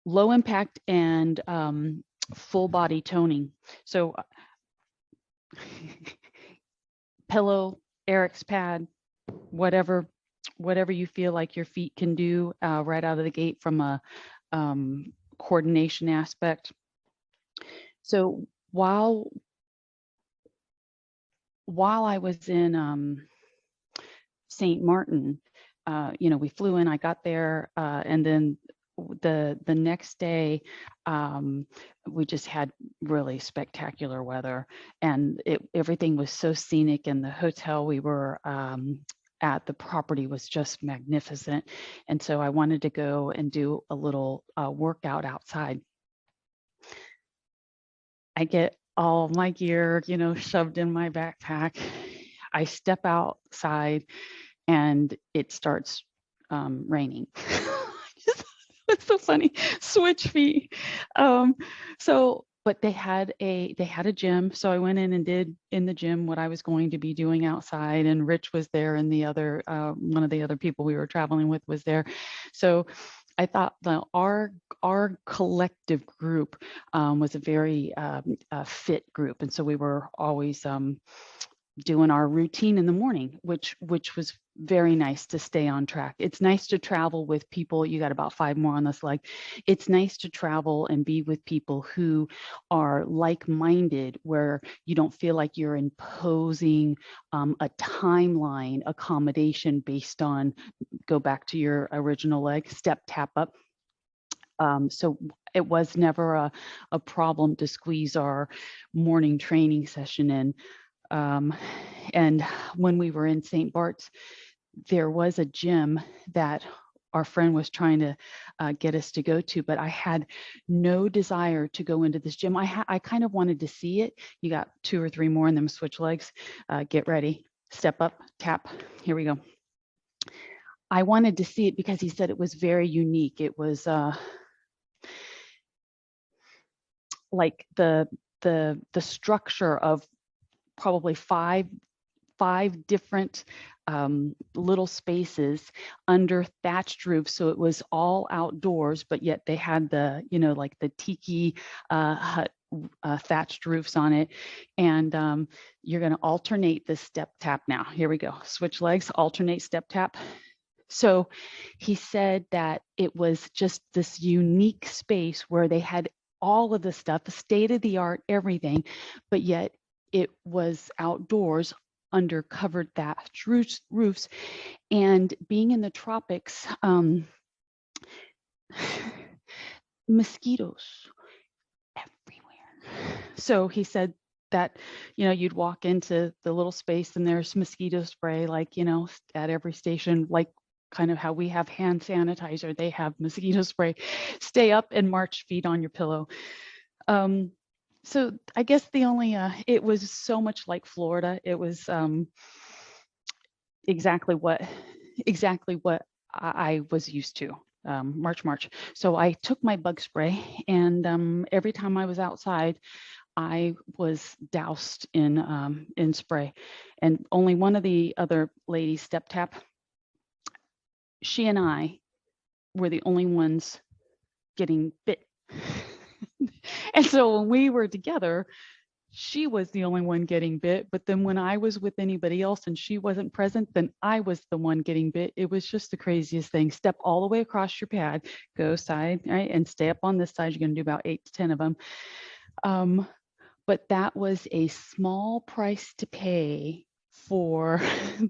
low impact and full body toning. So pillow, Eric's pad, whatever you feel like your feet can do right out of the gate from a coordination aspect. So while I was in St. Martin, we flew in, I got there, and then the next day, we just had really spectacular weather, and everything was so scenic, and the hotel we were at, the property was just magnificent. And so I wanted to go and do a little workout outside. I get all my gear, shoved in my backpack. I step outside and it starts raining. It's so funny. Switch feet. But they had a gym. So I went in and did in the gym what I was going to be doing outside. And Rich was there, and the other one of the other people we were traveling with was there. So I thought our collective group was a very fit group, and so we were always doing our routine in the morning, which was very nice to stay on track. It's nice to travel with people. You got about 5 more on this leg. It's nice to travel and be with people who are like-minded, where you don't feel like you're imposing a timeline accommodation based on, go back to your original leg, step, tap up. So it was never a problem to squeeze our morning training session in. And when we were in St. Bart's, there was a gym that our friend was trying to get us to go to, but I had no desire to go into this gym. I kind of wanted to see it. You got 2 or 3 more and then switch legs. Get ready, step up, tap. Here we go. I wanted to see it because he said it was very unique. It was like the structure of probably five different little spaces under thatched roofs. So it was all outdoors, but yet they had the, like the tiki hut thatched roofs on it. And you're going to alternate the step tap now. Here we go. Switch legs, alternate step tap. So he said that it was just this unique space where they had all of the stuff, state of the art, everything, but yet it was outdoors under covered thatched roofs. And being in the tropics, mosquitoes everywhere. So he said that, you'd walk into the little space and there's mosquito spray, like, at every station, like kind of how we have hand sanitizer, they have mosquito spray. Stay up and march, feet on your pillow. So I guess the only, it was so much like Florida. It was exactly what I was used to, March. So I took my bug spray, and every time I was outside, I was doused in spray. And only one of the other ladies, step tap, she and I were the only ones getting bit. And so when we were together, she was the only one getting bit. But then when I was with anybody else and she wasn't present, then I was the one getting bit. It was just the craziest thing. Step all the way across your pad, go side, right, and stay up on this side. You're going to do about 8 to 10 of them. But that was a small price to pay for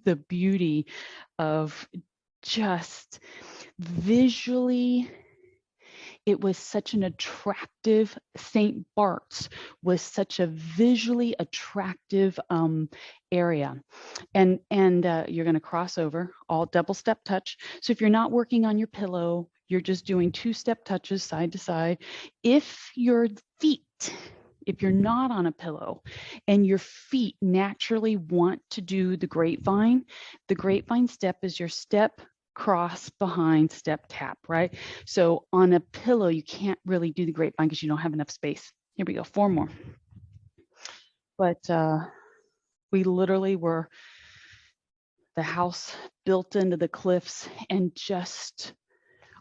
the beauty of just visually. It was such an attractive, St. Bart's was such a visually attractive area. And you're going to cross over, all double step touch. So if you're not working on your pillow, you're just doing 2-step touches side to side. If you're not on a pillow and your feet naturally want to do the grapevine step is your step, cross, behind, step, tap, right? So on a pillow, you can't really do the grapevine because you don't have enough space. Here we go, 4 more. But we literally were the house built into the cliffs, and just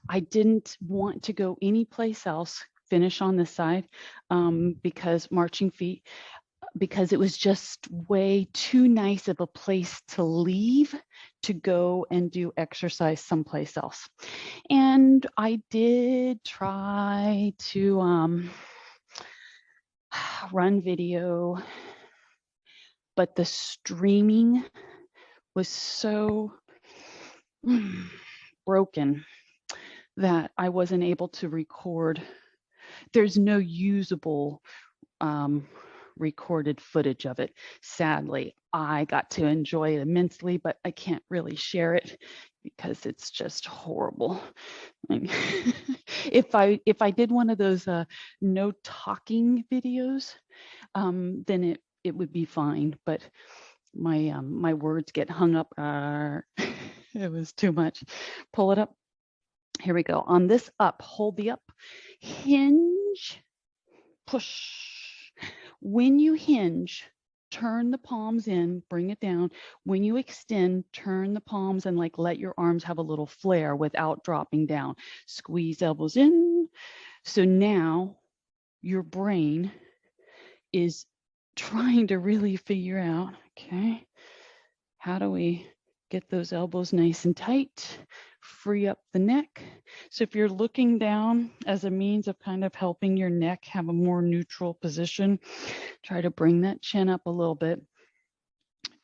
I didn't want to go anyplace else, finish on this side, because marching feet, because it was just way too nice of a place to leave to go and do exercise someplace else. And I did try to run video, but the streaming was so broken that I wasn't able to record. There's no usable recorded footage of it. Sadly, I got to enjoy it immensely, but I can't really share it because it's just horrible. If I did one of those no talking videos, then it would be fine. But my words get hung up. It was too much. Pull it up. Here we go. On this up, hold the up, hinge, push. When you hinge, turn the palms in, bring it down. When you extend, turn the palms and like let your arms have a little flare without dropping down. Squeeze elbows in. So now your brain is trying to really figure out, okay, how do we get those elbows nice and tight, free up the neck. So if you're looking down as a means of kind of helping your neck have a more neutral position, try to bring that chin up a little bit.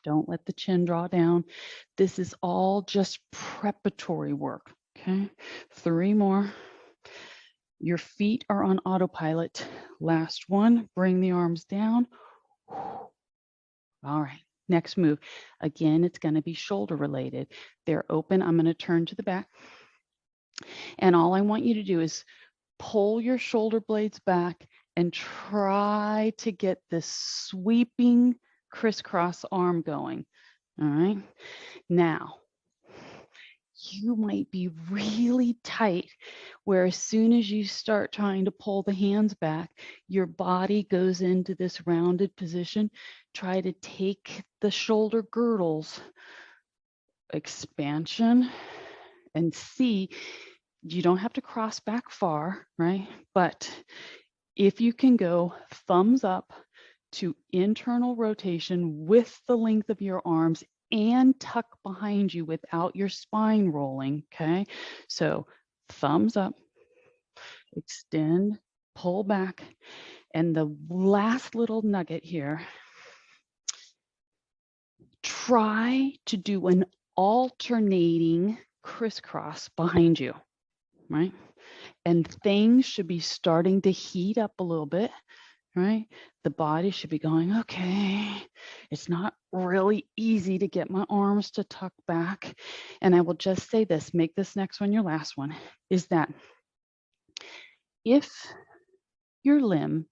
Don't let the chin draw down. This is all just preparatory work, okay? 3 more. Your feet are on autopilot. Last one, bring the arms down. All right. Next move. Again, it's going to be shoulder related. They're open. I'm going to turn to the back. And all I want you to do is pull your shoulder blades back and try to get this sweeping crisscross arm going. All right. Now, you might be really tight where as soon as you start trying to pull the hands back, your body goes into this rounded position. Try to take the shoulder girdles expansion and see, you don't have to cross back far, right? But if you can go thumbs up to internal rotation with the length of your arms and tuck behind you without your spine rolling, okay? So thumbs up, extend, pull back. And the last little nugget here, try to do an alternating crisscross behind you, right? And things should be starting to heat up a little bit, right? The body should be going, okay, it's not really easy to get my arms to tuck back. And I will just say this, make this next one your last one, is that if your limb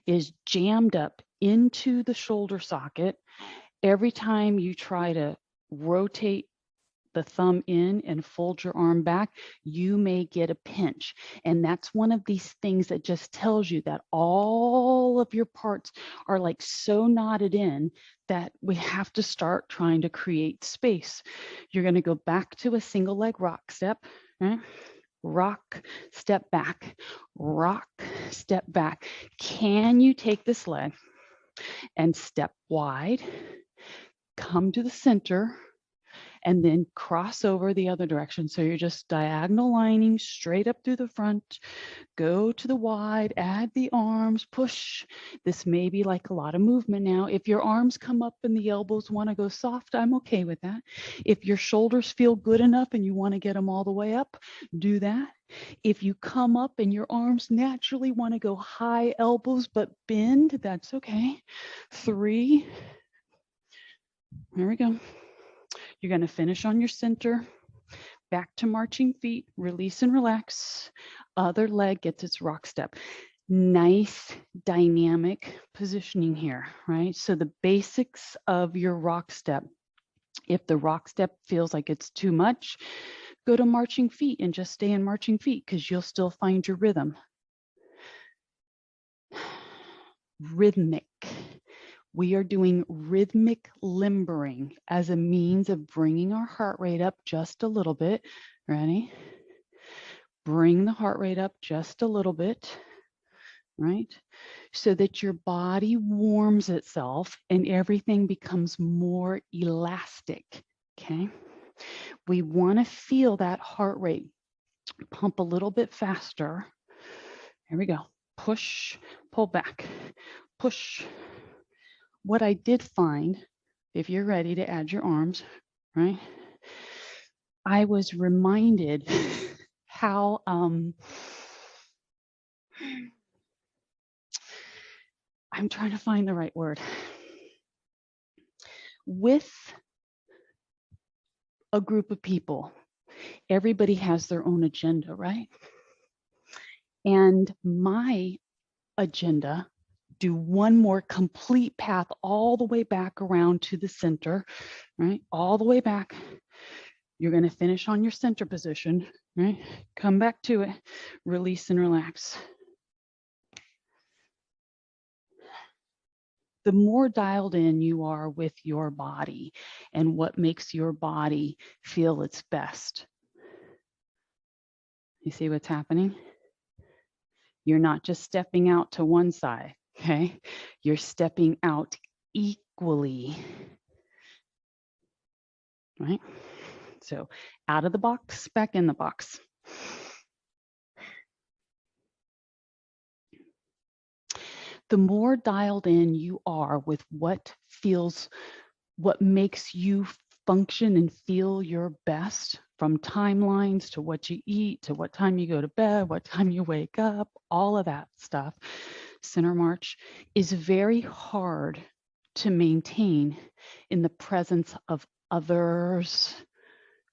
is jammed up into the shoulder socket, every time you try to rotate the thumb in and fold your arm back, you may get a pinch. And that's one of these things that just tells you that all of your parts are like so knotted in that we have to start trying to create space. You're going to go back to a single leg rock step, right? Rock, step back, rock, step back. Can you take this leg and step wide, come to the center, and then cross over the other direction? So you're just diagonal lining straight up through the front, go to the wide, add the arms, push. This may be like a lot of movement now. If your arms come up and the elbows want to go soft, I'm okay with that. If your shoulders feel good enough and you want to get them all the way up, do that. If you come up and your arms naturally want to go high elbows but bend, that's okay. 3. Here we go. You're going to finish on your center, back to marching feet, release and relax. Other leg gets its rock step. Nice dynamic positioning here, right? So the basics of your rock step. If the rock step feels like it's too much, go to marching feet and just stay in marching feet because you'll still find your rhythm. Rhythmic. We are doing rhythmic limbering as a means of bringing our heart rate up just a little bit. Ready? Bring the heart rate up just a little bit, right? So that your body warms itself and everything becomes more elastic, okay? We want to feel that heart rate pump a little bit faster. Here we go. Push, pull back, push. What I did find, if you're ready to add your arms, right? I was reminded how I'm trying to find the right word. With a group of people, everybody has their own agenda, right? And my agenda, do one more complete path all the way back around to the center, right? All the way back. You're going to finish on your center position, right? Come back to it, release and relax. The more dialed in you are with your body and what makes your body feel its best. You see what's happening? You're not just stepping out to one side, okay? You're stepping out equally, right? So out of the box, back in the box. The more dialed in you are with what makes you function and feel your best, from timelines to what you eat, to what time you go to bed, what time you wake up, all of that stuff, center march is very hard to maintain in the presence of others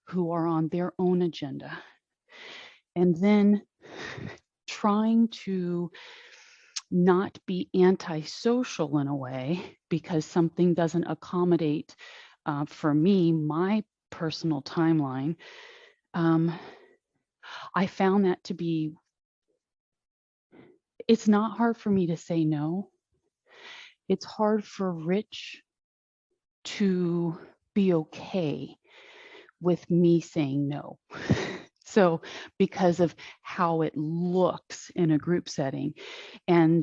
who are on their own agenda. And then trying to not be antisocial in a way because something doesn't accommodate, for me, my personal timeline. I found that to be, it's not hard for me to say no. It's hard for Rich to be okay with me saying no. So because of how it looks in a group setting. And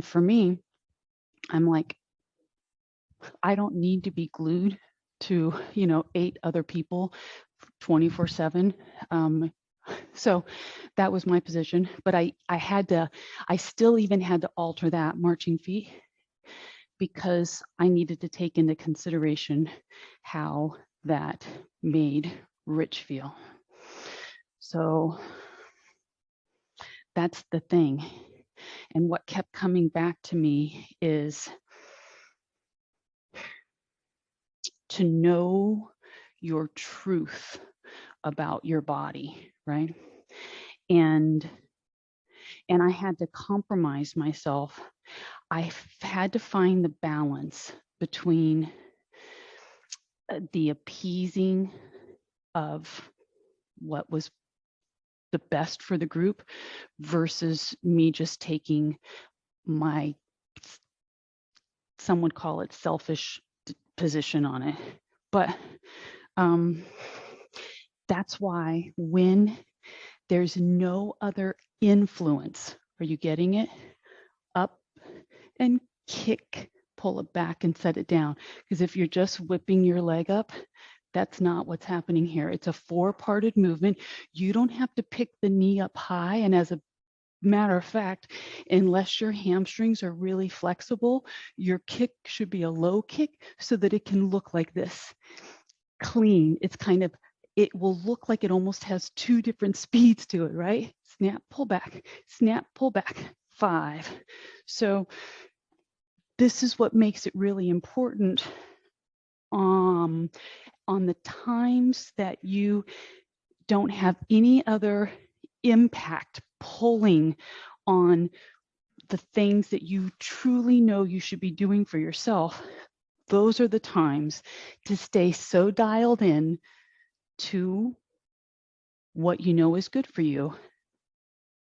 for me, I'm like, I don't need to be glued to, 8 other people 24/7. So that was my position, but I still even had to alter that marching feet because I needed to take into consideration how that made Rich feel. So that's the thing. And what kept coming back to me is to know your truth about your body, right? And I had to compromise myself. I had to find the balance between the appeasing of what was the best for the group versus me just taking my, some would call it selfish position on it. But that's why when there's no other influence, are you getting it? Up and kick, pull it back and set it down. Because if you're just whipping your leg up, that's not what's happening here. It's a 4-parted movement. You don't have to pick the knee up high. And as a matter of fact, unless your hamstrings are really flexible, your kick should be a low kick so that it can look like this. Clean. It's kind of, it will look like it almost has 2 different speeds to it, right? Snap, pull back, snap, pull back, 5. So this is what makes it really important on the times that you don't have any other impact pulling on the things that you truly know you should be doing for yourself. Those are the times to stay so dialed in to what you know is good for you,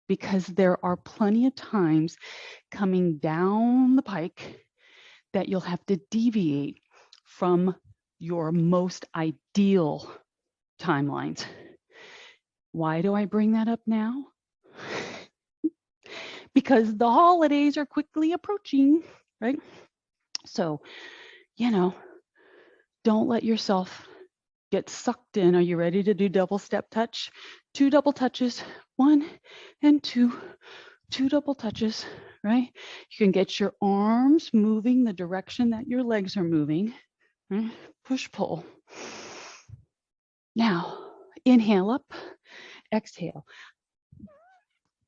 because there are plenty of times coming down the pike that you'll have to deviate from your most ideal timelines. Why do I bring that up now? Because the holidays are quickly approaching, right? So, you know, don't let yourself get sucked in. Are you ready to do double step touch? 2 double touches, 1 and 2, 2 double touches, right? You can get your arms moving the direction that your legs are moving, right? Push, pull. Now, inhale up, exhale.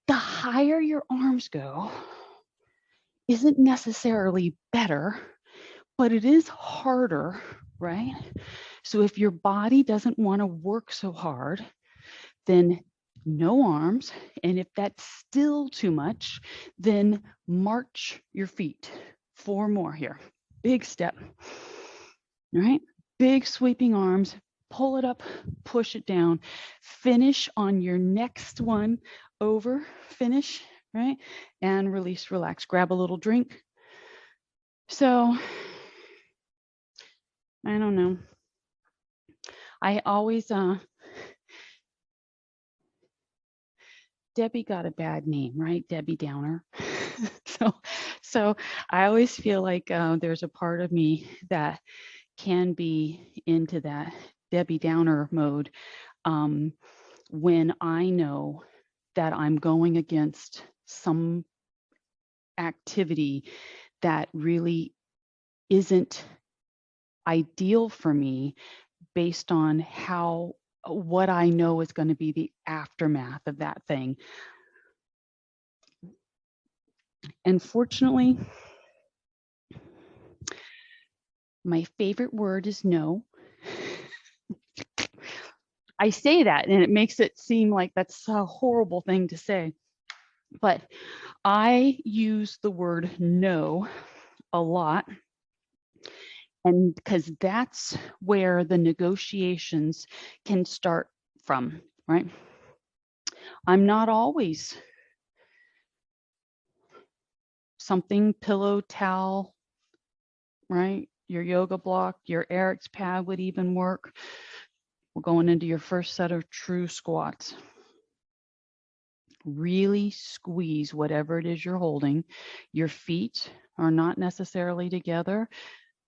The higher your arms go isn't necessarily better, but it is harder, right? So if your body doesn't want to work so hard, then no arms. And if that's still too much, then march your feet. 4 more here. Big step, right? Big sweeping arms. Pull it up, push it down. Finish on your next one over, finish, right? And release, relax. Grab a little drink. So, I don't know. I always, Debbie got a bad name, right? Debbie Downer. so I always feel like there's a part of me that can be into that Debbie Downer mode when I know that I'm going against some activity that really isn't ideal for me based on what I know is going to be the aftermath of that thing. And fortunately, my favorite word is no. I say that and it makes it seem like that's a horrible thing to say. But I use the word no a lot. And because that's where the negotiations can start from, right? I'm not always something, pillow, towel, right? Your yoga block, your Eric's pad would even work. We're going into your first set of true squats. Really squeeze whatever it is you're holding. Your feet are not necessarily together,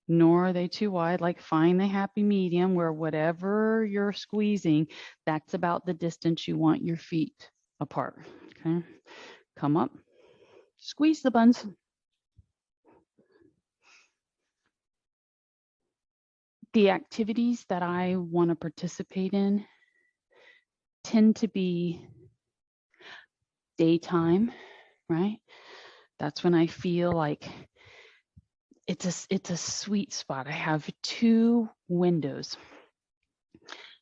nor are they too wide. Like, find the happy medium where whatever you're squeezing, that's about the distance you want your feet apart. Okay, come up, squeeze the buns. The activities that I want to participate in tend to be daytime, right? That's when I feel like it's a sweet spot. I have 2 windows.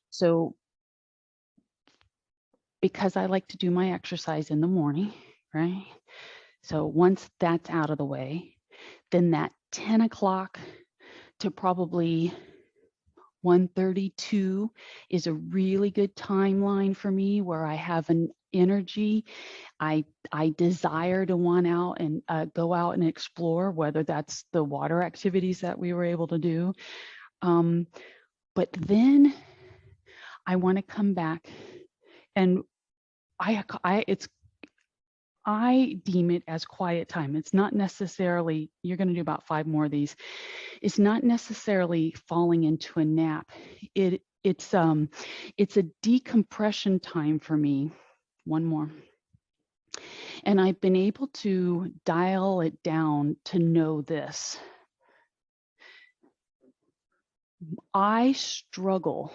So because I like to do my exercise in the morning, right? So once that's out of the way, then that 10 o'clock to probably 1:32 is a really good timeline for me where I have an energy. I desire to want out and go out and explore, whether that's the water activities that we were able to do. But then I want to come back, and I deem it as quiet time. It's not necessarily, you're going to do about 5 more of these. It's not necessarily falling into a nap. It's a decompression time for me. 1 more. And I've been able to dial it down to know this. I struggle.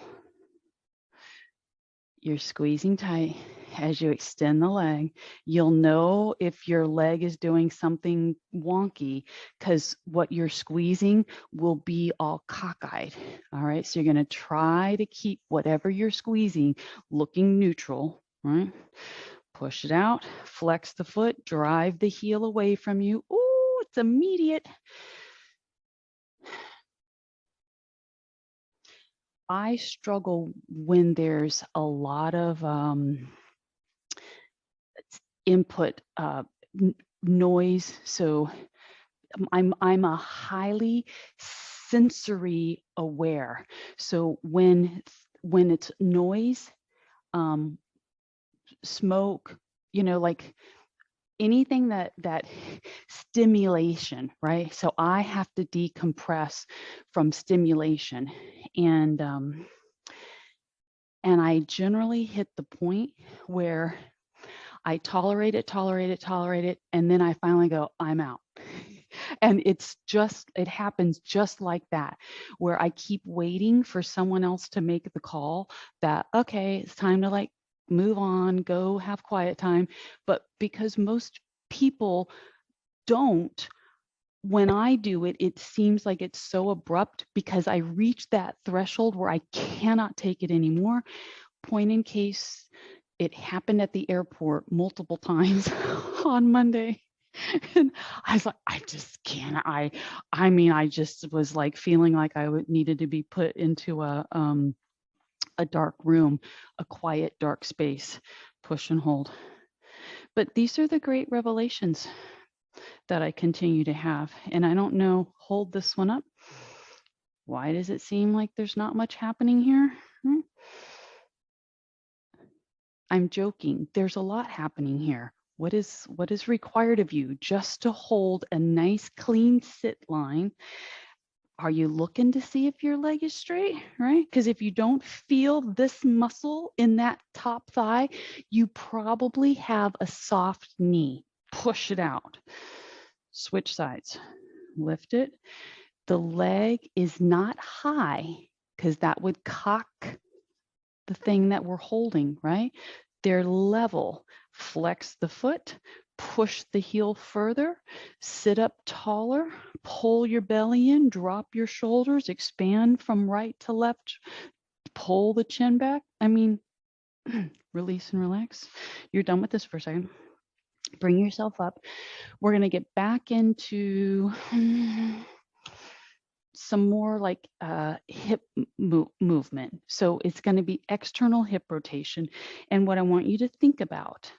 You're squeezing tight as you extend the leg. You'll know if your leg is doing something wonky because what you're squeezing will be all cockeyed. All right. So you're going to try to keep whatever you're squeezing looking neutral, right? Push it out, flex the foot, drive the heel away from you. Ooh, it's immediate. I struggle when there's a lot of input noise. So I'm a highly sensory aware. So when it's noise, smoke, like anything that stimulation, right? So I have to decompress from stimulation, and I generally hit the point where I tolerate it, and then I finally go, I'm out. And it happens just like that, where I keep waiting for someone else to make the call that, okay, it's time to like move on, go have quiet time. But because most people don't, when I do it, it seems like it's so abrupt because I reach that threshold where I cannot take it anymore. Point in case, it happened at the airport multiple times on Monday. And I was like, I just can't. I mean, I just was like feeling like I needed to be put into a dark room, a quiet, dark space, push and hold. But these are the great revelations that I continue to have. And I don't know, hold this one up. Why does it seem like there's not much happening here? I'm joking. There's a lot happening here. What is required of you? Just to hold a nice clean sit line. Are you looking to see if your leg is straight, right? Because if you don't feel this muscle in that top thigh, you probably have a soft knee. Push it out. Switch sides. Lift it. The leg is not high because that would cock the thing that we're holding, right? They're level. Flex the foot, push the heel further, sit up taller, pull your belly in, drop your shoulders, expand from right to left, pull the chin back. I mean, release and relax. You're done with this for a second. Bring yourself up. We're going to get back into some more like hip movement. So it's going to be external hip rotation. And what I want you to think about,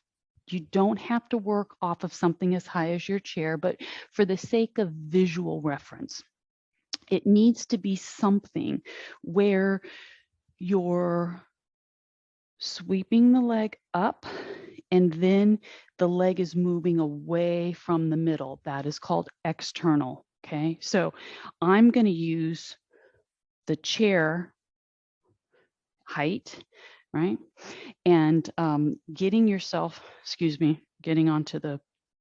you don't have to work off of something as high as your chair, but for the sake of visual reference, it needs to be something where you're sweeping the leg up and then the leg is moving away from the middle. That is called external. Okay, so I'm going to use the chair height, right? And getting yourself, getting onto the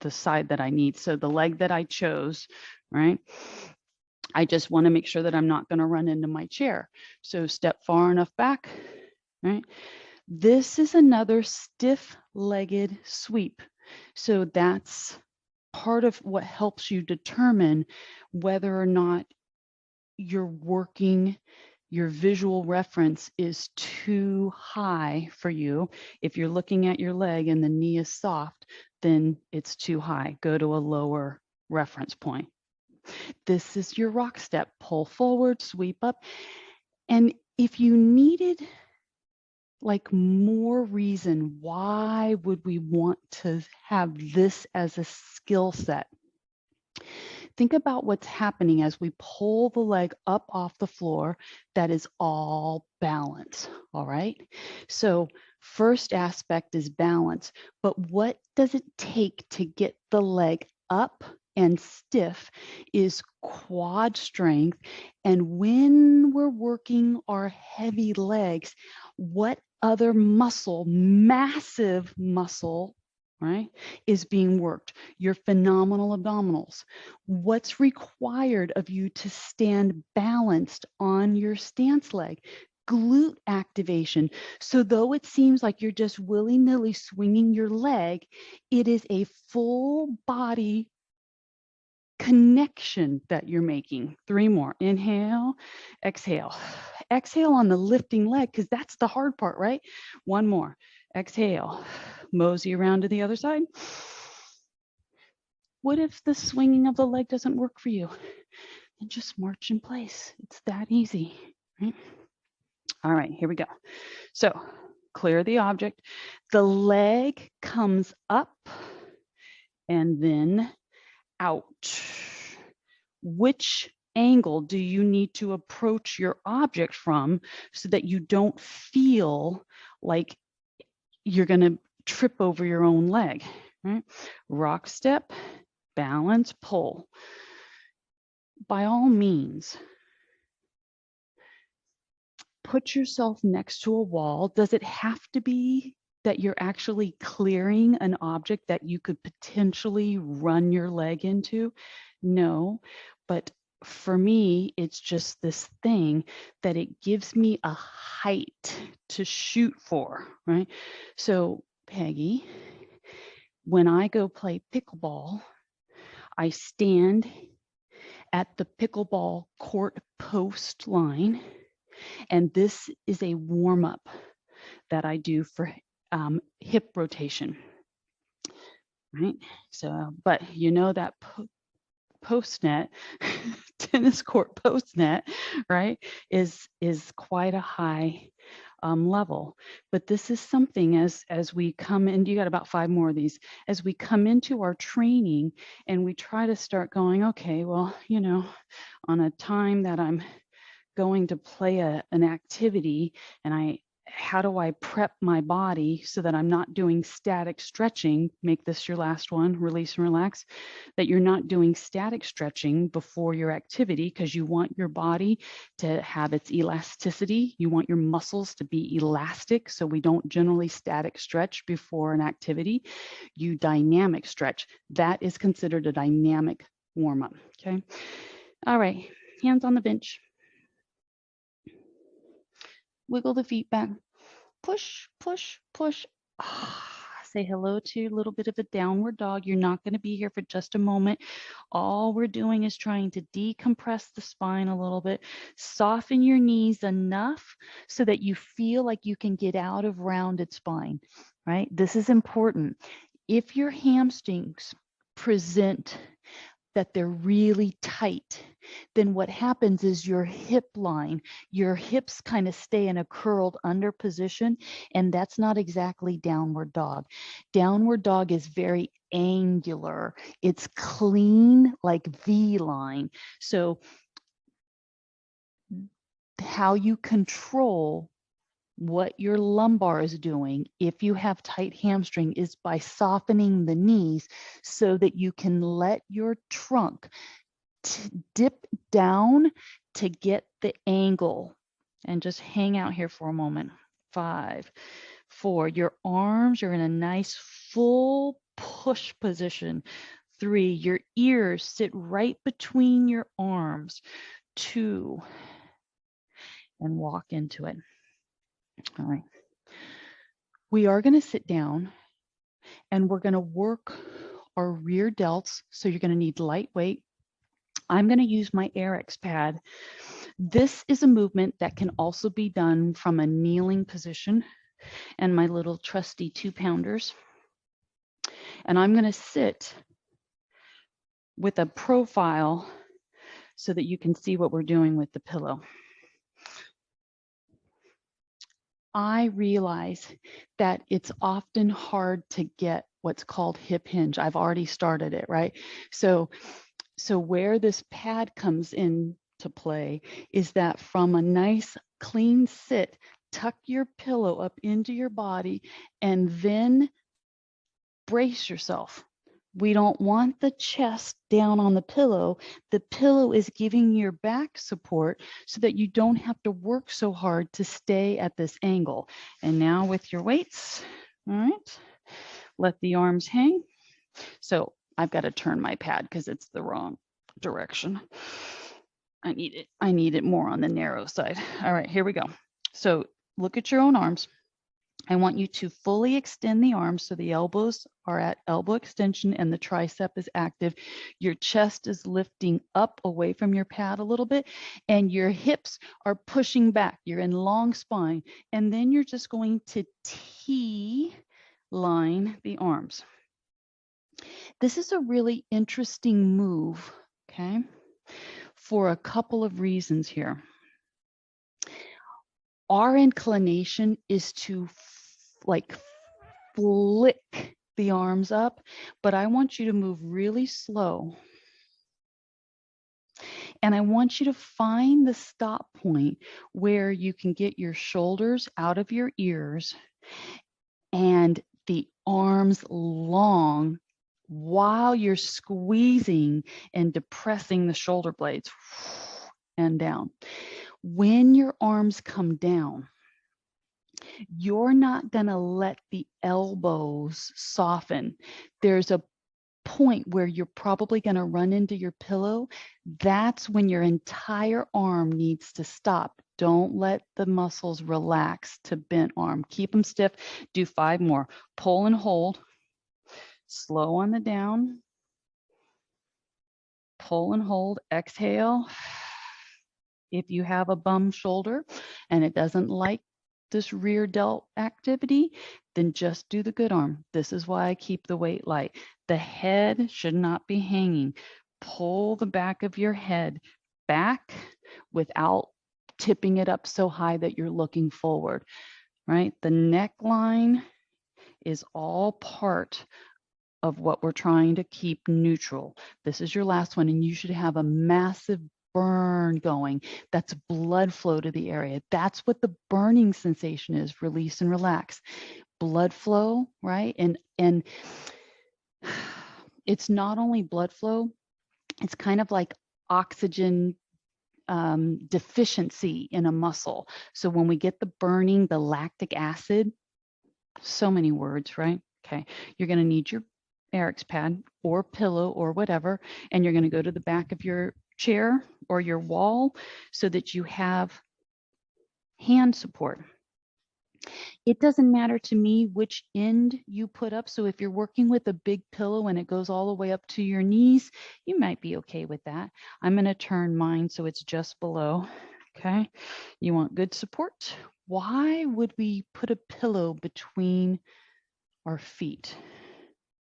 side that I need. So the leg that I chose, right? I just want to make sure that I'm not going to run into my chair. So step far enough back, right? This is another stiff-legged sweep. So that's part of what helps you determine whether or not you're working, your visual reference is too high for you. If you're looking at your leg and the knee is soft, then it's too high. Go to a lower reference point. This is your rock step. Pull forward, sweep up. And if you needed like more reason, why would we want to have this as a skill set? Think about what's happening as we pull the leg up off the floor. That is all balance, all right? So first aspect is balance, but what does it take to get the leg up and stiff is quad strength. And when we're working our heavy legs, what other muscle, massive muscle, right, is being worked? Your phenomenal abdominals. What's required of you to stand balanced on your stance leg? Glute activation. So though it seems like you're just willy-nilly swinging your leg, it is a full body connection that you're making. 3 more. Inhale, exhale. Exhale on the lifting leg because that's the hard part, right? 1 more. Exhale. Mosey around to the other side. What if the swinging of the leg doesn't work for you? Then just march in place. It's that easy, right? All right, here we go. So clear the object. The leg comes up and then out. Which angle do you need to approach your object from so that you don't feel like you're going to trip over your own leg, right? Rock step, balance, pull. By all means, put yourself next to a wall. Does it have to be that you're actually clearing an object that you could potentially run your leg into? No, but for me, it's just this thing that it gives me a height to shoot for, right? So, Peggy, when I go play pickleball, I stand at the pickleball court post line, and this is a warm up that I do for hip rotation, right? So, but you know that post net, tennis court post net, right, is quite a high level. But this is something as we come in, you got about 5 more of these, as we come into our training and we try to start going, okay, well, you know, on a time that I'm going to play an activity, and how do I prep my body so that I'm not doing static stretching? Make this your last one, release and relax, that you're not doing static stretching before your activity, because you want your body to have its elasticity. You want your muscles to be elastic. So we don't generally static stretch before an activity. You dynamic stretch. That is considered a dynamic warm up. Okay. All right. Hands on the bench. Wiggle the feet back. Push, push, push. Say hello to a little bit of a downward dog. You're not going to be here for just a moment. All we're doing is trying to decompress the spine a little bit, soften your knees enough so that you feel like you can get out of rounded spine, right? This is important. If your hamstrings present that they're really tight, then what happens is your hip line, your hips kind of stay in a curled under position, and that's not exactly downward dog. Downward dog is very angular. It's clean, like V line. So how you control what your lumbar is doing if you have tight hamstring is by softening the knees so that you can let your trunk dip down to get the angle. And just hang out here for a moment. 5, 4, your arms are in a nice full push position. 3, your ears sit right between your arms. 2, and walk into it. All right. We are going to sit down and we're going to work our rear delts. So you're going to need lightweight. I'm going to use my Airx pad. This is a movement that can also be done from a kneeling position, and my little trusty 2-pounders. And I'm going to sit with a profile so that you can see what we're doing with the pillow. I realize that it's often hard to get what's called hip hinge. I've already started it, right? So where this pad comes in to play is that from a nice clean sit, tuck your pillow up into your body and then brace yourself. We don't want the chest down on the pillow. The pillow is giving your back support so that you don't have to work so hard to stay at this angle. And now with your weights, all right, let the arms hang. So I've got to turn my pad because it's the wrong direction. I need it more on the narrow side. All right, here we go. So look at your own arms. I want you to fully extend the arms so the elbows are at elbow extension and the tricep is active. Your chest is lifting up away from your pad a little bit and your hips are pushing back. You're in long spine. And then you're just going to T-line the arms. This is a really interesting move, okay, for a couple of reasons here. Our inclination is to flick the arms up, but I want you to move really slow. And I want you to find the stop point where you can get your shoulders out of your ears and the arms long while you're squeezing and depressing the shoulder blades and down. When your arms come down, you're not going to let the elbows soften. There's a point where you're probably going to run into your pillow. That's when your entire arm needs to stop. Don't let the muscles relax to bent arm. Keep them stiff. Do 5 more. Pull and hold. Slow on the down. Pull and hold. Exhale. If you have a bum shoulder and it doesn't like this rear delt activity, then just do the good arm. This is why I keep the weight light. The head should not be hanging. Pull the back of your head back without tipping it up so high that you're looking forward, right? The neckline is all part of what we're trying to keep neutral. This is your last one, and you should have a massive burn going. That's blood flow to the area. That's what the burning sensation is. Release and relax. Blood flow, right? And it's not only blood flow, it's kind of like oxygen deficiency in a muscle. So when we get the burning, the lactic acid, so many words, right? Okay, you're going to need your Eric's pad or pillow or whatever, and you're going to go to the back of your chair or your wall so that you have hand support. It doesn't matter to me which end you put up. So if you're working with a big pillow and it goes all the way up to your knees, you might be okay with that. I'm going to turn mine so it's just below. Okay. You want good support. Why would we put a pillow between our feet?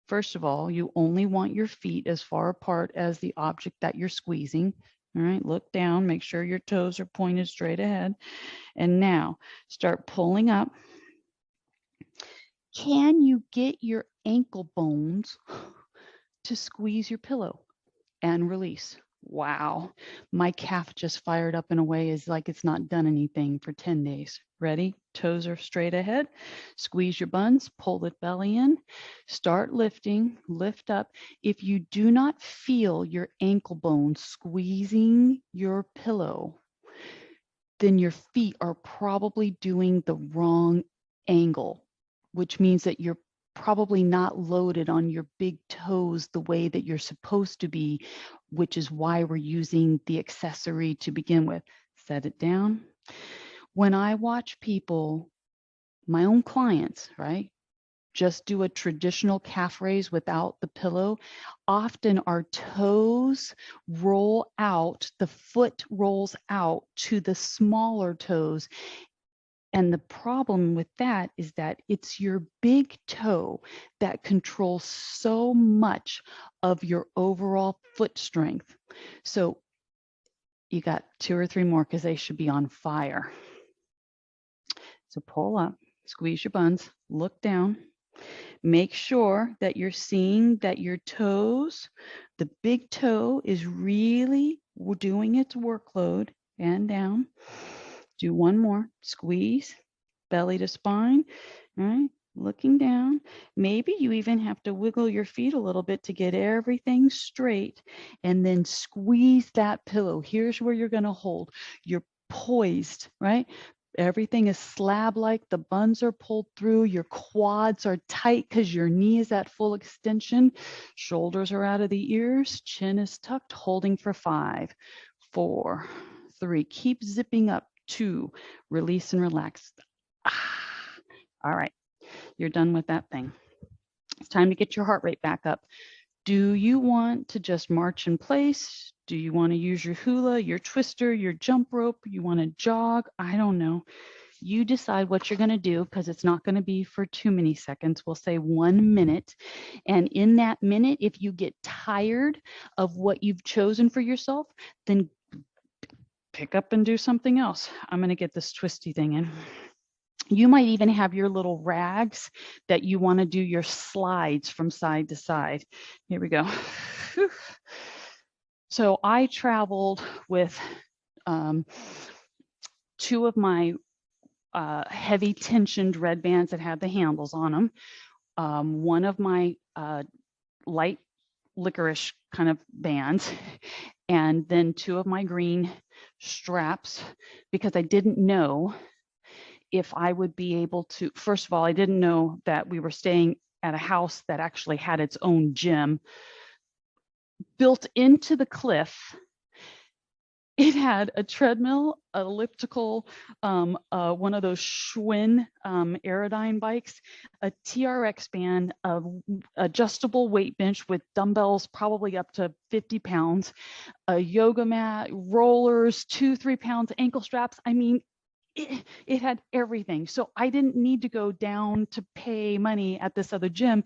First of all, you only want your feet as far apart as the object that you're squeezing. All right, look down, make sure your toes are pointed straight ahead. And now start pulling up. Can you get your ankle bones to squeeze your pillow and release? Wow, my calf just fired up in a way is like it's not done anything for 10 days. Ready? Toes are straight ahead. Squeeze your buns, pull the belly in, start lifting, lift up. If you do not feel your ankle bones squeezing your pillow, then your feet are probably doing the wrong angle, which means that you're probably not loaded on your big toes the way that you're supposed to be, which is why we're using the accessory to begin with. Set it down. When I watch people, my own clients, right, just do a traditional calf raise without the pillow, often our toes roll out, the foot rolls out to the smaller toes. And the problem with that is that it's your big toe that controls so much of your overall foot strength. So you got 2 or 3 more because they should be on fire. So pull up, squeeze your buns, look down. Make sure that you're seeing that your toes, the big toe is really doing its workload and down. Do 1 more, squeeze, belly to spine, all right, looking down. Maybe you even have to wiggle your feet a little bit to get everything straight and then squeeze that pillow. Here's where you're going to hold. You're poised, right? Everything is slab-like. The buns are pulled through. Your quads are tight because your knee is at full extension. Shoulders are out of the ears. Chin is tucked, holding for 5, 4, 3. Keep zipping up. 2, release and relax. All right, you're done with that thing. It's time to get your heart rate back up. Do you want to just march in place? Do you want to use your hula, your twister, your jump rope? You want to jog? I don't know. You decide what you're going to do because it's not going to be for too many seconds. We'll say 1 minute. And in that minute, if you get tired of what you've chosen for yourself, then pick up and do something else. I'm going to get this twisty thing in. You might even have your little rags that you want to do your slides from side to side. Here we go. So I traveled with 2 of my heavy tensioned red bands that had the handles on them. one of my light licorice kind of bands, and then 2 of my green straps, because I didn't know if I would be able to. First of all, I didn't know that we were staying at a house that actually had its own gym built into the cliff. It had a treadmill, elliptical, one of those Schwinn Aerodyne bikes, a TRX band, a adjustable weight bench with dumbbells probably up to 50 pounds, a yoga mat, rollers, 2-3 pounds, ankle straps. I mean, it had everything. So I didn't need to go down to pay money at this other gym,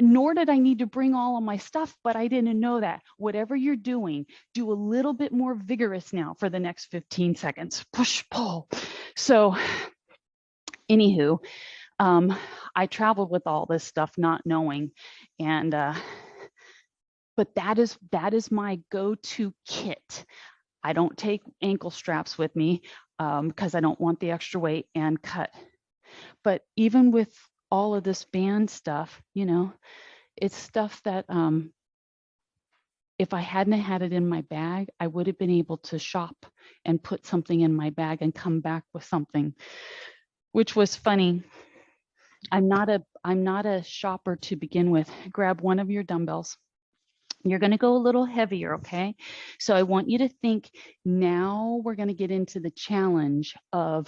nor did I need to bring all of my stuff, but I didn't know that. Whatever you're doing, do a little bit more vigorous now for the next 15 seconds. Push, pull. So anywho, I traveled with all this stuff not knowing. And but that is my go-to kit. I don't take ankle straps with me because I don't want the extra weight and cut. But even with all of this band stuff, you know, it's stuff that if I hadn't had it in my bag, I would have been able to shop and put something in my bag and come back with something, which was funny. I'm not a shopper to begin with. Grab one of your dumbbells. You're going to go a little heavier, okay? So I want you to think, now we're going to get into the challenge of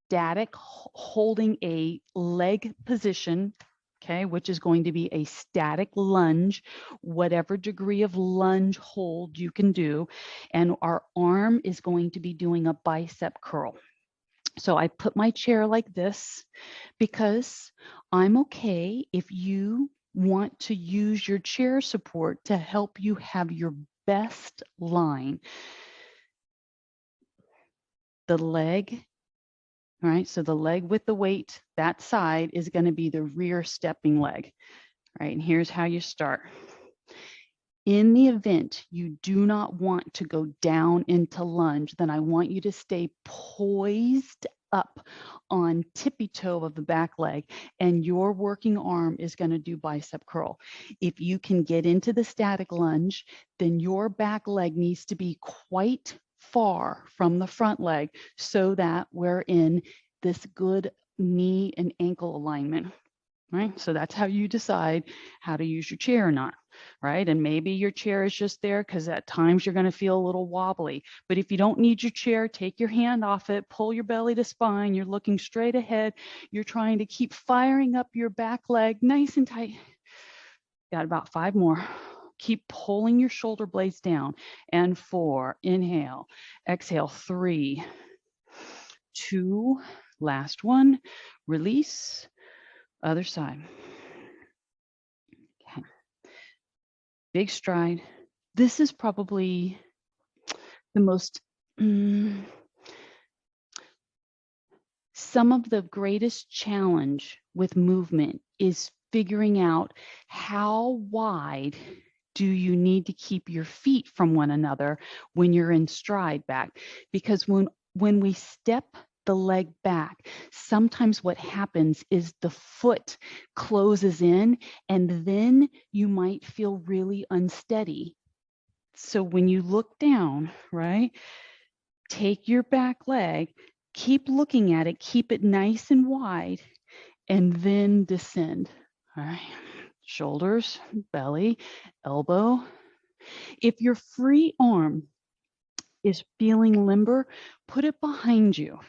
static holding a leg position, okay, which is going to be a static lunge, whatever degree of lunge hold you can do. And our arm is going to be doing a bicep curl. So I put my chair like this because I'm okay if you want to use your chair support to help you have your best line. The leg, all right, so the leg with the weight, that side is going to be the rear stepping leg, right? And here's how you start. In the event you do not want to go down into lunge, then I want you to stay poised up on tippy toe of the back leg, and your working arm is going to do bicep curl. If you can get into the static lunge, then your back leg needs to be quite far from the front leg so that we're in this good knee and ankle alignment, right? So that's how you decide how to use your chair or not, right? And maybe your chair is just there because at times you're going to feel a little wobbly. But if you don't need your chair, take your hand off it, pull your belly to spine. You're looking straight ahead. You're trying to keep firing up your back leg nice and tight. Got about 5 more. Keep pulling your shoulder blades down. And 4, inhale, exhale, 3, 2, last one, release, other side. Okay. Big stride. This is probably the most, some of the greatest challenge with movement is figuring out how wide do you need to keep your feet from one another when you're in stride back? Because when we step the leg back, sometimes what happens is the foot closes in and then you might feel really unsteady. So when you look down, right, take your back leg, keep looking at it, keep it nice and wide, and then descend. All right, shoulders, belly, elbow. If your free arm is feeling limber, put it behind you,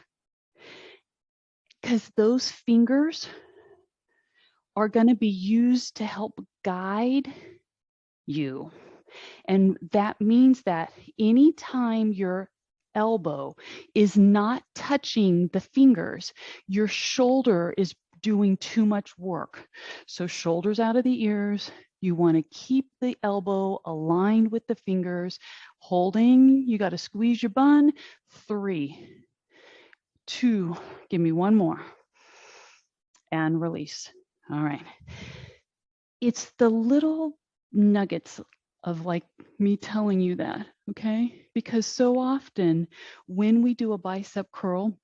because those fingers are going to be used to help guide you. And that means that anytime your elbow is not touching the fingers, your shoulder is doing too much work. So shoulders out of the ears. You want to keep the elbow aligned with the fingers, holding. You got to squeeze your bun. 3, 2, give me 1 more. And release. All right. It's the little nuggets of like me telling you that, okay? Because so often when we do a bicep curl,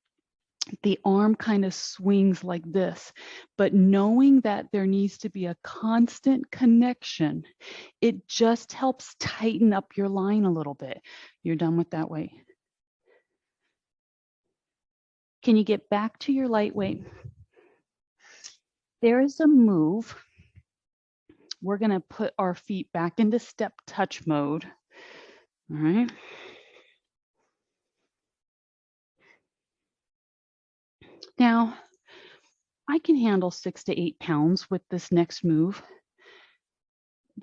the arm kind of swings like this, but knowing that there needs to be a constant connection, it just helps tighten up your line a little bit. You're done with that weight. Can you get back to your lightweight? There is a move. We're going to put our feet back into step touch mode. All right. Now, I can handle 6 to 8 pounds with this next move.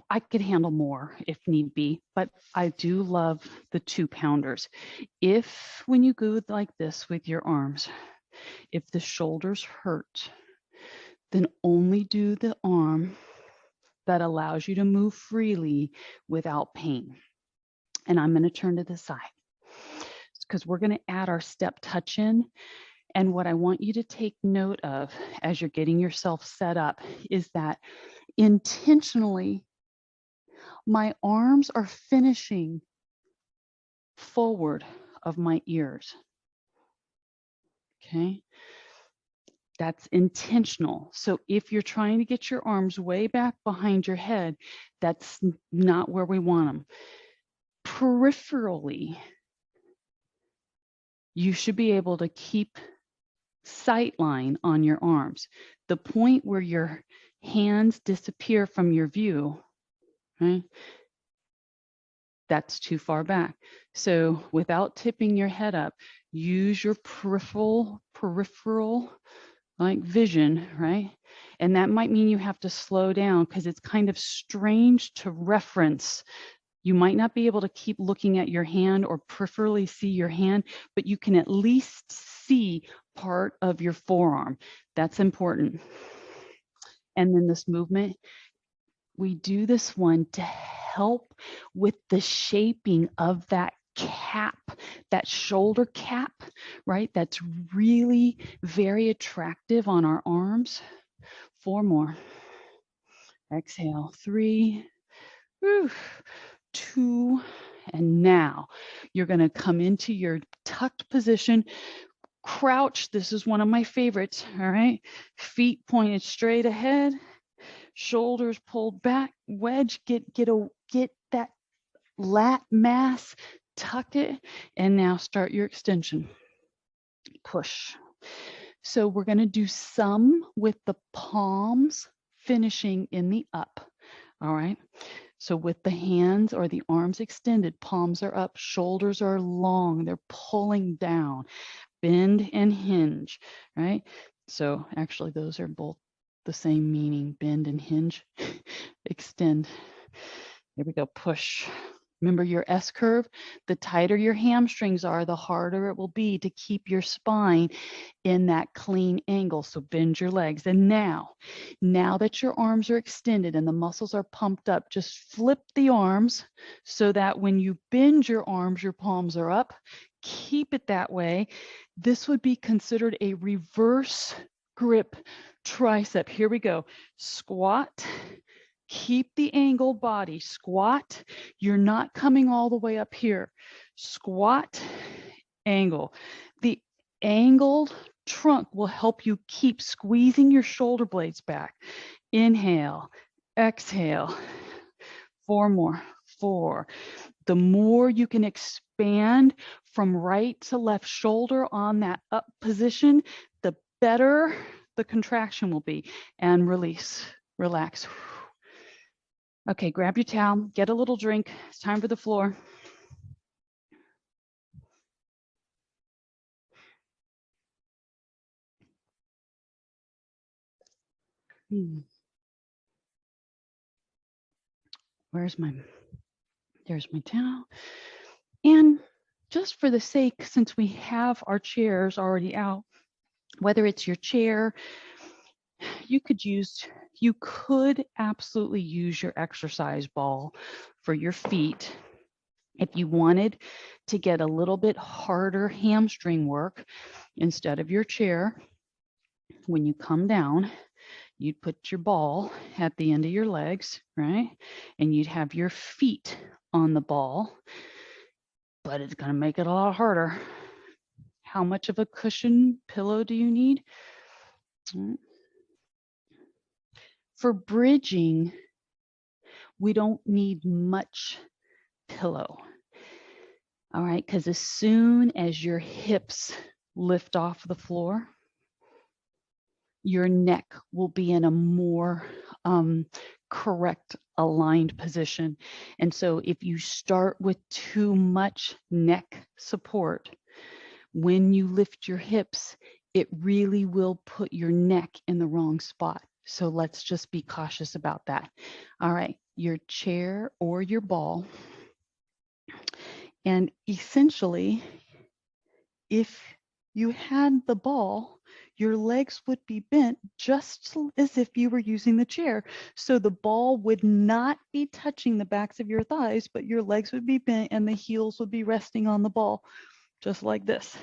I could handle more if need be, but I do love the 2-pounders. If when you go like this with your arms, if the shoulders hurt, then only do the arm that allows you to move freely without pain. And I'm going to turn to the side because we're going to add our step touch in. And what I want you to take note of as you're getting yourself set up is that intentionally, my arms are finishing forward of my ears. Okay. That's intentional. So if you're trying to get your arms way back behind your head, that's not where we want them. Peripherally, you should be able to keep sight line on your arms. The point where your hands disappear from your view, right? That's too far back. So without tipping your head up, use your peripheral like vision, right? And that might mean you have to slow down because it's kind of strange to reference. You might not be able to keep looking at your hand or peripherally see your hand, but you can at least see part of your forearm. That's important. And then this movement, we do this one to help with the shaping of that cap, that shoulder cap, right? That's really very attractive on our arms. 4 more. Exhale, 3, 2, and now you're going to come into your tucked position. Crouch. This is one of my favorites. All right. Feet pointed straight ahead. Shoulders pulled back. Wedge. Get that lat mass. Tuck it. And now start your extension. Push. So we're going to do some with the palms finishing in the up. All right. So with the hands or the arms extended, palms are up, shoulders are long, they're pulling down. Bend and hinge, right? So actually those are both the same meaning, bend and hinge. Extend. Here we go, push. Remember your S curve? The tighter your hamstrings are, the harder it will be to keep your spine in that clean angle. So bend your legs. And now that your arms are extended and the muscles are pumped up, just flip the arms so that when you bend your arms, your palms are up. Keep it that way. This would be considered a reverse grip tricep. Here we go. Squat. Keep the angled body. Squat. You're not coming all the way up here. Squat, angle. The angled trunk will help you keep squeezing your shoulder blades back. Inhale, exhale. 4 more. 4. The more you can expand from right to left shoulder on that up position, the better the contraction will be. And release, relax. Okay, grab your towel, get a little drink. It's time for the floor. There's my towel. And just for the sake, since we have our chairs already out, whether it's your chair, you could absolutely use your exercise ball for your feet. If you wanted to get a little bit harder hamstring work instead of your chair, when you come down, you'd put your ball at the end of your legs, right? And you'd have your feet on the ball, but it's going to make it a lot harder. How much of a cushion pillow do you need? For bridging, we don't need much pillow. All right, because as soon as your hips lift off the floor, your neck will be in a more correct aligned position. And so if you start with too much neck support, when you lift your hips, it really will put your neck in the wrong spot. So let's just be cautious about that. All right, your chair or your ball. And essentially, if you had the ball, your legs would be bent just as if you were using the chair. So the ball would not be touching the backs of your thighs, but your legs would be bent and the heels would be resting on the ball, just like this.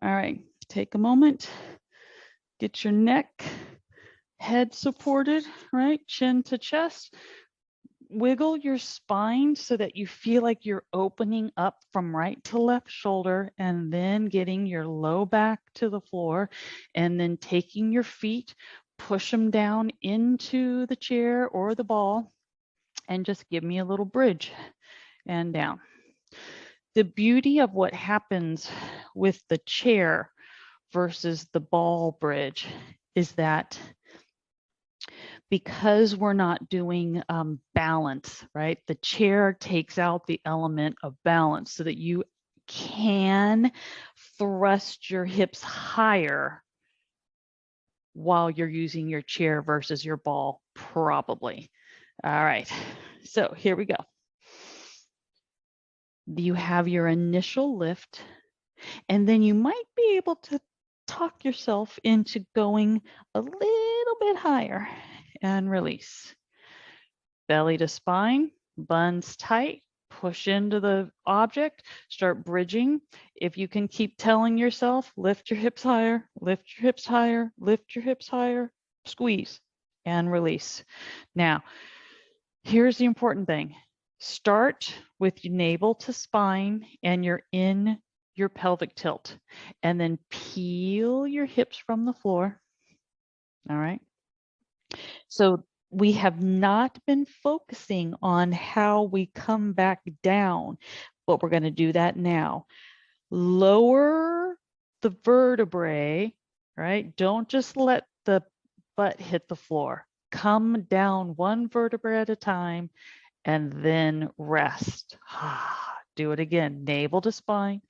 All right, take a moment, get your neck, head supported, right? Chin to chest. Wiggle your spine so that you feel like you're opening up from right to left shoulder and then getting your low back to the floor and then taking your feet, push them down into the chair or the ball and just give me a little bridge and down. The beauty of what happens with the chair versus the ball bridge is that because we're not doing balance, right? The chair takes out the element of balance so that you can thrust your hips higher while you're using your chair versus your ball, probably. All right, so here we go. You have your initial lift, and then you might be able to talk yourself into going a little bit higher and release. Belly to spine, buns tight, push into the object, start bridging. If you can keep telling yourself, lift your hips higher, lift your hips higher, lift your hips higher, squeeze and release. Now, here's the important thing. Start with your navel to spine and you're in your pelvic tilt, and then peel your hips from the floor. All right. So we have not been focusing on how we come back down, but we're going to do that now. Lower the vertebrae, right? Don't just let the butt hit the floor. Come down one vertebra at a time and then rest. Do it again. Navel to spine.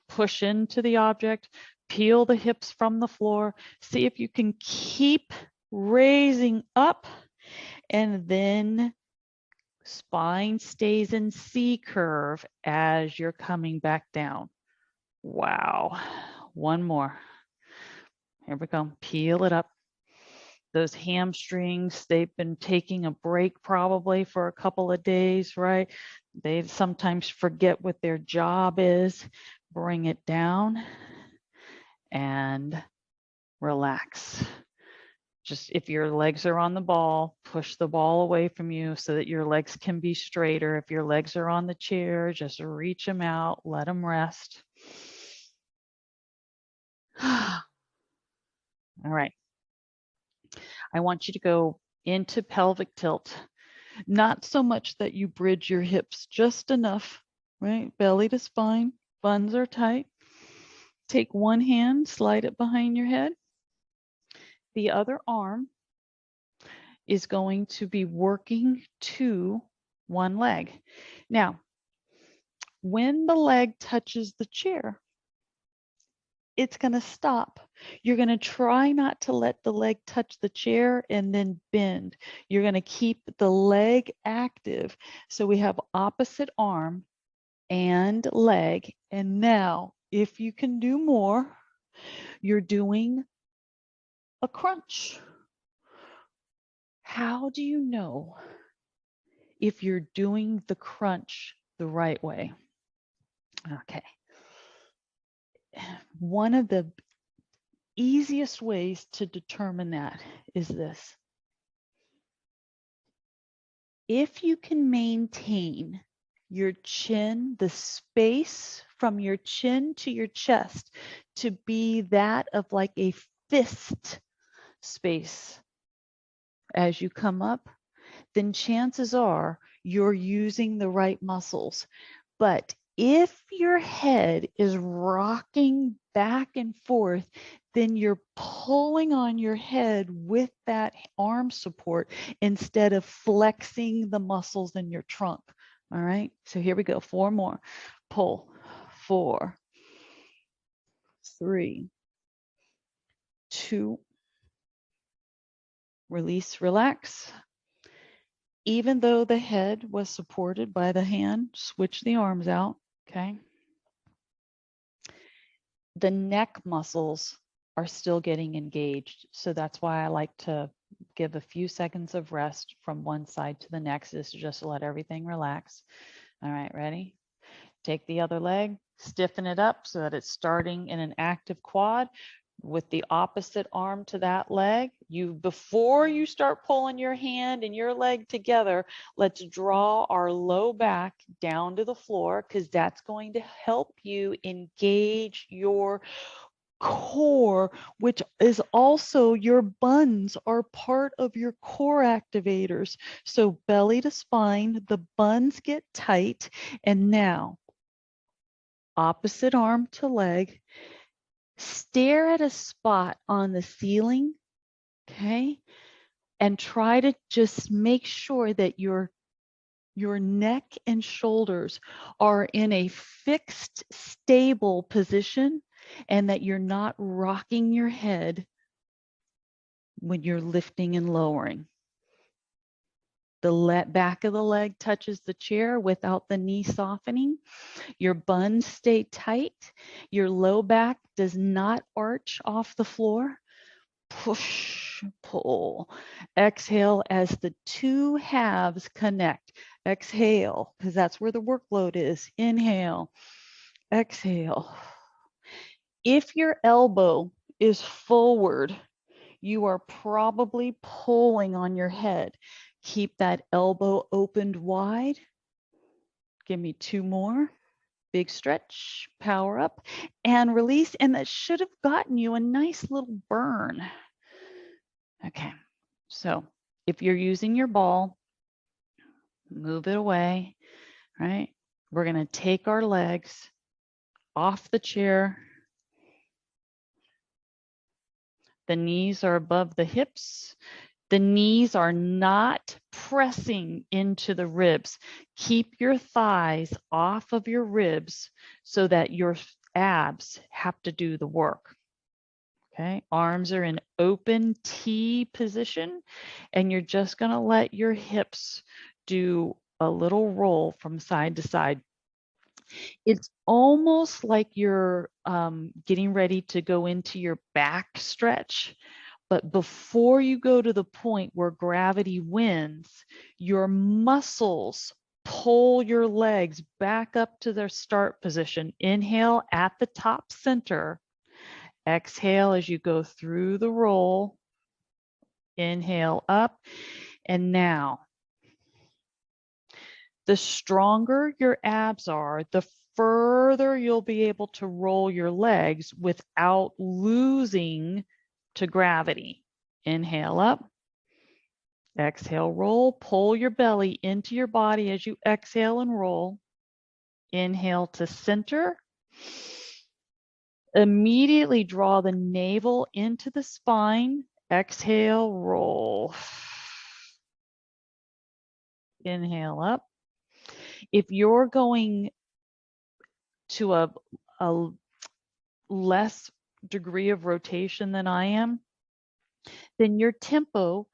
Push into the object. Peel the hips from the floor. See if you can keep raising up, and then spine stays in C curve as you're coming back down. Wow. One more. Here we go. Peel it up. Those hamstrings, they've been taking a break probably for a couple of days, right? They sometimes forget what their job is. Bring it down and relax. Just if your legs are on the ball, push the ball away from you so that your legs can be straighter. If your legs are on the chair, just reach them out, let them rest. All right. I want you to go into pelvic tilt. Not so much that you bridge your hips, just enough, right? Belly to spine, buns are tight. Take one hand, slide it behind your head. The other arm is going to be working to one leg. Now, when the leg touches the chair, it's going to stop. You're going to try not to let the leg touch the chair and then bend. You're going to keep the leg active. So we have opposite arm and leg. And now, if you can do more, you're doing a crunch. How do you know if you're doing the crunch the right way? Okay. One of the easiest ways to determine that is this. If you can maintain your chin, the space from your chin to your chest to be that of like a fist space as you come up, then chances are you're using the right muscles. But if your head is rocking back and forth, then you're pulling on your head with that arm support instead of flexing the muscles in your trunk. All right, so here we go. 4 more. Pull. 4, 3, 2, release, relax. Even though the head was supported by the hand, switch the arms out, okay? The neck muscles are still getting engaged. So that's why I like to give a few seconds of rest from one side to the next, is just to let everything relax. All right, ready? Take the other leg, stiffen it up so that it's starting in an active quad with the opposite arm to that leg. Before you start pulling your hand and your leg together, let's draw our low back down to the floor, because that's going to help you engage your core, which is also your buns are part of your core activators. So belly to spine, the buns get tight, and now opposite arm to leg. Stare at a spot on the ceiling, okay? And try to just make sure that your neck and shoulders are in a fixed, stable position, and that you're not rocking your head when you're lifting and lowering. The back of the leg touches the chair without the knee softening. Your buns stay tight. Your low back does not arch off the floor. Push, pull. Exhale as the two halves connect. Exhale, because that's where the workload is. Inhale, exhale. If your elbow is forward, you are probably pulling on your head. Keep that elbow opened wide. Give me 2 more. Big stretch, power up, and release. And that should have gotten you a nice little burn. Okay, so if you're using your ball, move it away, right? We're going to take our legs off the chair. The knees are above the hips. The knees are not pressing into the ribs. Keep your thighs off of your ribs so that your abs have to do the work. Okay, arms are in open T position, and you're just going to let your hips do a little roll from side to side. It's almost like you're getting ready to go into your back stretch. But before you go to the point where gravity wins, your muscles pull your legs back up to their start position. Inhale at the top center. Exhale as you go through the roll. Inhale up. And now, the stronger your abs are, the further you'll be able to roll your legs without losing to gravity. Inhale up. Exhale, roll. Pull your belly into your body as you exhale and roll. Inhale to center. Immediately draw the navel into the spine. Exhale, roll. Inhale up. If you're going to a less degree of rotation than I am, then your tempo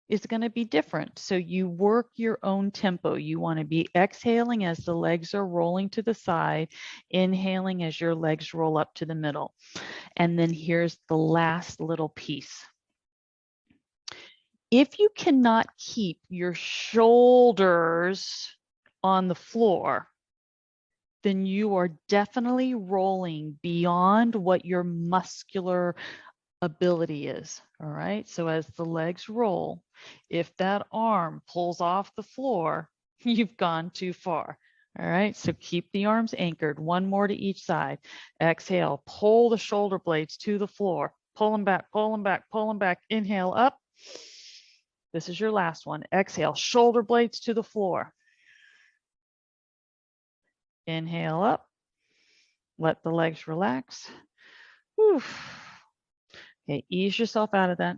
is going to be different. So you work your own tempo. You want to be exhaling as the legs are rolling to the side, inhaling as your legs roll up to the middle. And then here's the last little piece. If you cannot keep your shoulders on the floor, then you are definitely rolling beyond what your muscular ability is. All right. So as the legs roll, if that arm pulls off the floor, you've gone too far. All right, so keep the arms anchored, one more to each side. Exhale, pull the shoulder blades to the floor. Pull them back, pull them back, pull them back. Inhale up. This is your last one. Exhale, shoulder blades to the floor. Inhale up. Let the legs relax. Whew. Okay, ease yourself out of that.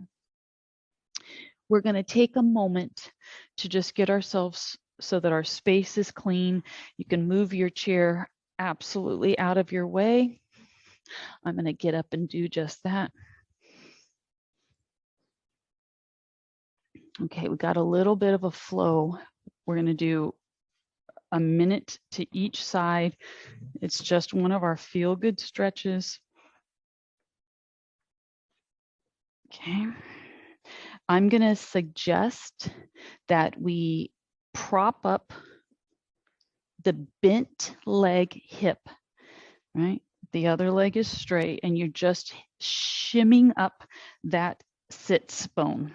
We're going to take a moment to just get ourselves so that our space is clean. You can move your chair absolutely out of your way. I'm going to get up and do just that. Okay, we got a little bit of a flow. We're going to do a minute to each side. It's just one of our feel-good stretches. Okay. I'm going to suggest that we prop up the bent leg hip, right? The other leg is straight, and you're just shimming up that sits bone.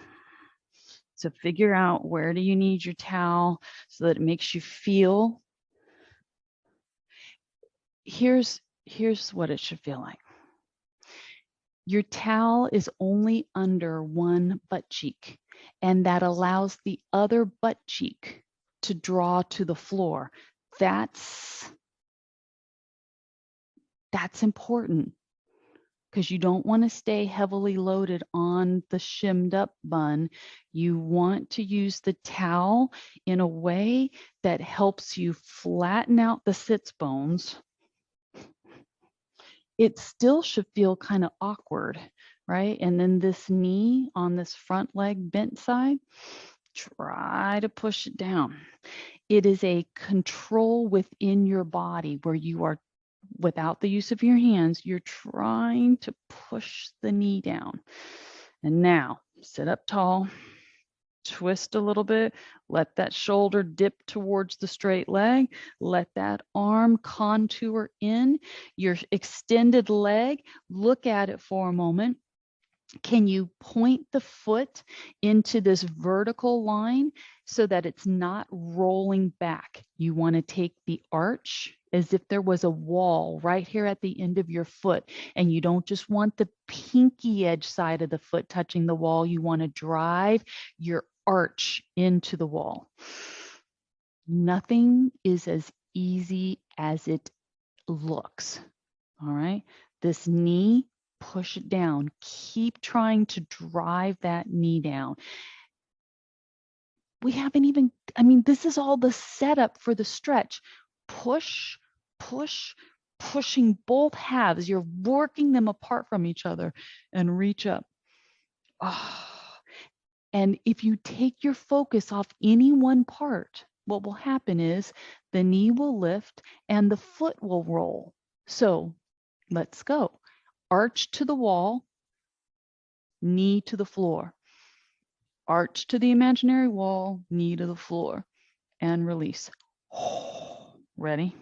So figure out, where do you need your towel so that it makes you feel. Here's what it should feel like. Your towel is only under one butt cheek, and that allows the other butt cheek to draw to the floor. That's important, because you don't want to stay heavily loaded on the shimmed up bun. You want to use the towel in a way that helps you flatten out the sits bones. It still should feel kind of awkward, right? And then this knee on this front leg bent side, try to push it down. It is a control within your body where you are, without the use of your hands, you're trying to push the knee down. And now sit up tall, twist a little bit, let that shoulder dip towards the straight leg, let that arm contour in your extended leg. Look at it for a moment. Can you point the foot into this vertical line so that it's not rolling back? You want to take the arch as if there was a wall right here at the end of your foot, and you don't just want the pinky edge side of the foot touching the wall. You want to drive your arch into the wall. Nothing is as easy as it looks. All right. This knee, push it down. Keep trying to drive that knee down. We haven't even, this is all the setup for the stretch. Push, push, pushing both halves. You're working them apart from each other, and reach up. Oh. And if you take your focus off any one part, what will happen is the knee will lift and the foot will roll. So let's go. Arch to the wall, knee to the floor. Arch to the imaginary wall, knee to the floor, and release. Ready?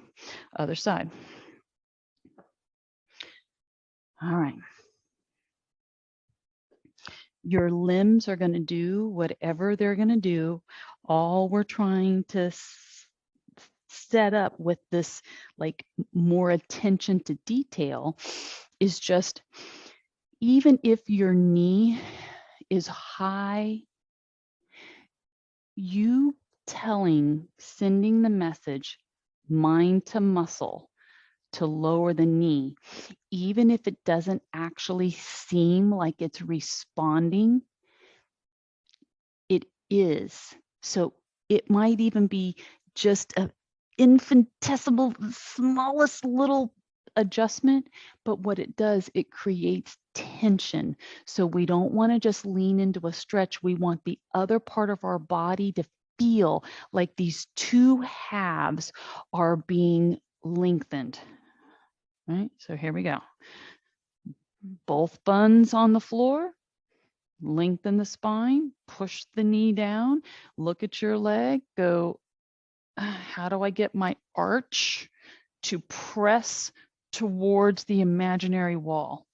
Other side. All right. Your limbs are going to do whatever they're going to do. All we're trying to set up with this, like, more attention to detail is just, even if your knee is high, you sending the message, mind to muscle, to lower the knee, even if it doesn't actually seem like it's responding, it is. So it might even be just an infinitesimal, smallest little adjustment, but what it does, it creates tension. So we don't want to just lean into a stretch. We want the other part of our body to feel like these two halves are being lengthened. Right? So here we go. Both buns on the floor. Lengthen the spine, push the knee down, look at your leg, go, how do I get my arch to press towards the imaginary wall?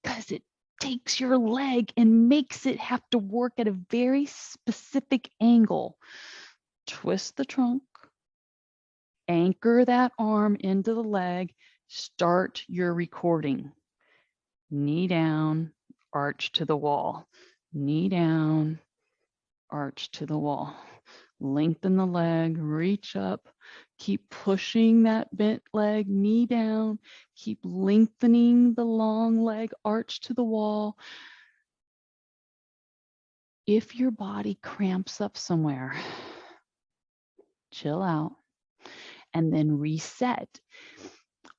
Because it takes your leg and makes it have to work at a very specific angle. Twist the trunk, Anchor that arm into the leg. Start your recording. Knee down, arch to the wall. Knee down, arch to the wall. Lengthen the leg, reach up, keep pushing that bent leg, knee down, keep lengthening the long leg, arch to the wall. If your body cramps up somewhere, chill out and then reset.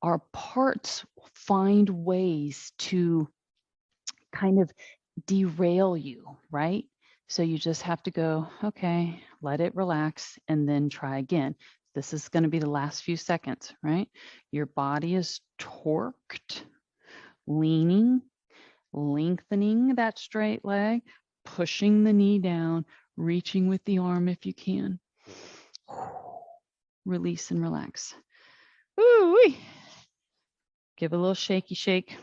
Our parts find ways to kind of derail you, right? So you just have to go, okay, let it relax and then try again. This is going to be the last few seconds, right? Your body is torqued, leaning, lengthening that straight leg, pushing the knee down, reaching with the arm if you can. Release and relax. Ooh-wee. Give a little shaky shake.